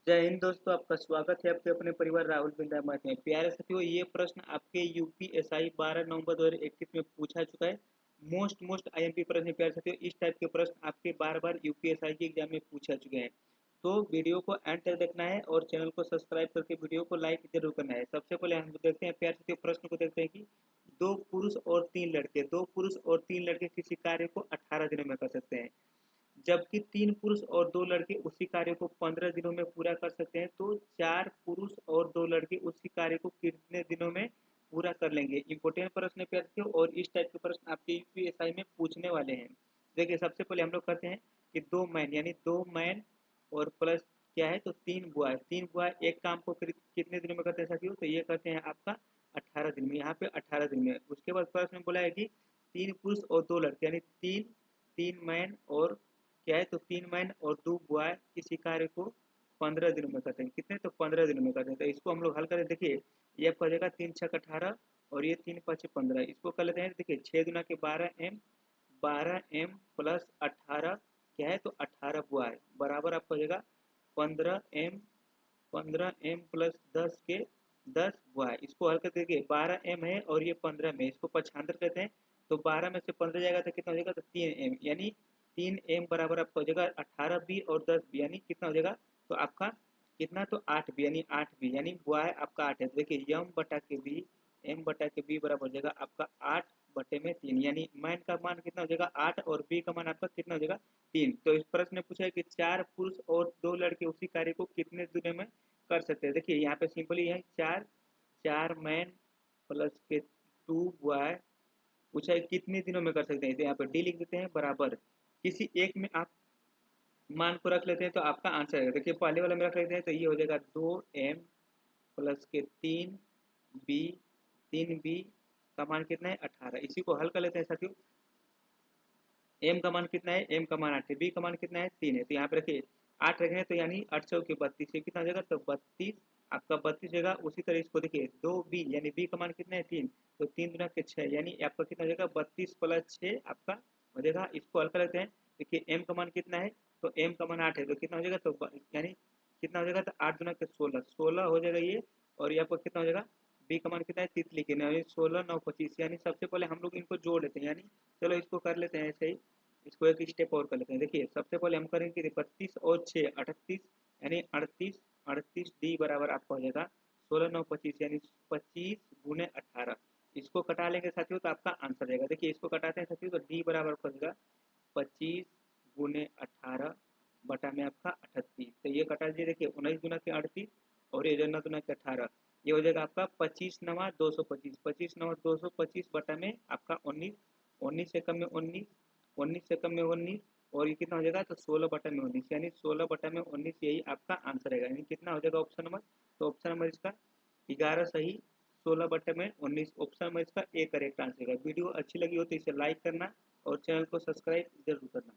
जय हिंद दोस्तों, आपका स्वागत है आपके अपने परिवार राहुल बिंदा मत में। प्यारे साथियों, ये प्रश्न आपके यूपीएसआई 12 नवंबर 2021 में पूछा चुका है। मोस्ट आईएमपी प्रश्न है प्यारे साथियों। इस टाइप के प्रश्न आपके बार-बार यूपीएसआई के एग्जाम में पूछा चुके हैं। तो वीडियो को एंड तक देखना है और चैनल को सब्सक्राइब करके वीडियो को लाइक जरूर करना है। सबसे पहले हम देखते हैं प्यारे साथियों, प्रश्न को देखते हैं कि दो पुरुष और तीन लड़के किसी कार्य को 18 दिनों में कर सकते हैं, जबकि 3 पुरुष और 2 लड़के उसी कार्य को 15 दिनों में पूरा कर सकते हैं। तो 4 पुरुष और 2 लड़के उसी कार्य को कितने दिनों में पूरा कर लेंगे? इम्पोर्टेंट प्रश्न है प्यारे और इस टाइप के प्रश्न आपके यूपीएसआई में पूछने वाले हैं। देखिए, सबसे पहले हम लोग करते हैं कि 2 मैन यानी 2 मैन और प्लस क्या है तो 3 बॉय एक काम को कितने दिनों में करते हैं साथियों? तो ये करते हैं आपका 18 दिन में। यहाँ पे 18 दिन में। उसके बाद प्रश्न में बोला है कि 3 पुरुष और 2 लड़के यानी 3 मैन और क्या है तो 3 मैन और 2 बॉय किसी कार्य को 15 दिनों में करते हैं। कितने? तो 15 दिनों में करते हैं। तो इसको हम लोग हल करें। देखिए, ये आपका हो जाएगा 3 छक 18 और ये 3 5 15। इसको कर लेते हैं। देखिए, 6 दुना के 12 m प्लस 18 क्या है तो 18 बॉय बराबर आपका हो जाएगा 15m प्लस 10 के 10 बॉय। इसको हल कर देखिए, 12m है और ये 15 में, इसको पक्षांतर कहते हैं। तो 12 में से 15 जाएगा तो कितना हो जाएगा तो 3m, यानी 3m बराबर आपका हो जाएगा 18b और 10b, यानी कितना हो जाएगा तो आपका कितना तो 8b, यानी 8b, यानी बॉय आपका 8 है। तो देखिए, m/b बराबर हो जाएगा आपका 8/3, यानी मैन का मान कितना हो जाएगा 8 और बी का मान आपका कितना हो जाएगा 3। तो इस प्रश्न में पूछा है कि 4 पुरुष और 2 लड़के उसी कार्य को कितने दिनों में कर सकते हैं। देखिए, यहाँ पे सिंपली है 4 मैन प्लस के 2 बॉय पूछा है कितने दिनों में कर सकते हैं। तो यहाँ पे डी लिख देते हैं बराबर किसी एक में आप मान को रख लेते हैं तो आपका आंसर आएगा। देखिए, पहले वाला में रख लेते हैं तो ये हो जाएगा 2m प्लस के 3b, 3b का मान कितना है 18। इसी को हल कर लेते हैं साथियों। m का मान कितना है? m का मान 8 है। b का मान कितना है? 3 है। तो यहाँ पे रखिए 8 रखेंगे तो यानी 8 चौके 32 है। कितना हो जाएगा तो 32 आपका 32 होगा। उसी तरह इसको देखिए 2b यानी b का मान कितना है 3, तो 3 दुना के 6 यानी आपका कितना हो जाएगा 32 प्लस 6 आपका हो जाएगा। इसको हल कर लेते हैं। देखिए, m का मान कितना है तो m का मान 8 है, तो कितना हो जाएगा तो यानी कितना हो जाएगा तो 8 दुना के 16 हो जाएगा ये। और ये आपका कितना हो जाएगा बी का मान कितना है 30 लिखे यानी 16 9 25, यानी सबसे पहले हम लोग इनको जोड़ लेते हैं। यानी चलो इसको कर लेते हैं ऐसे ही। इसको एक स्टेप और कर लेते हैं। देखिए, सबसे पहले हम करेंगे 32 और 6 38, यानी 38 डी बराबर आपका हो जाएगा 16 9 25, यानी 25 गुने 18। इसको कटा लेंगे साथियों तो आपका आंसर रहेगा। देखिए, इसको कटाते हैं साथियों तो डी बराबर हो जाएगा 25 गुने 18 बटा में आपका 38। तो ये कटा दीजिए। देखिए, 19 गुना के 38 और ये 19 गुना के 18, ये हो जाएगा आपका 25 नवा 225, 25 नवा 225 बटा में आपका 19, 19 से कम में 19, 19 से कम में 19 और ये कितना हो जाएगा तो 16/19, यानी 16/19 यही आपका आंसर रहेगा। यानी कितना हो जाएगा ऑप्शन नंबर, तो ऑप्शन नंबर इसका 11 सही, 16/19 ऑप्शन नंबर इसका ए करेक्ट आंसर है। वीडियो अच्छी लगी हो तो इसे लाइक करना और चैनल को सब्सक्राइब जरूर करना।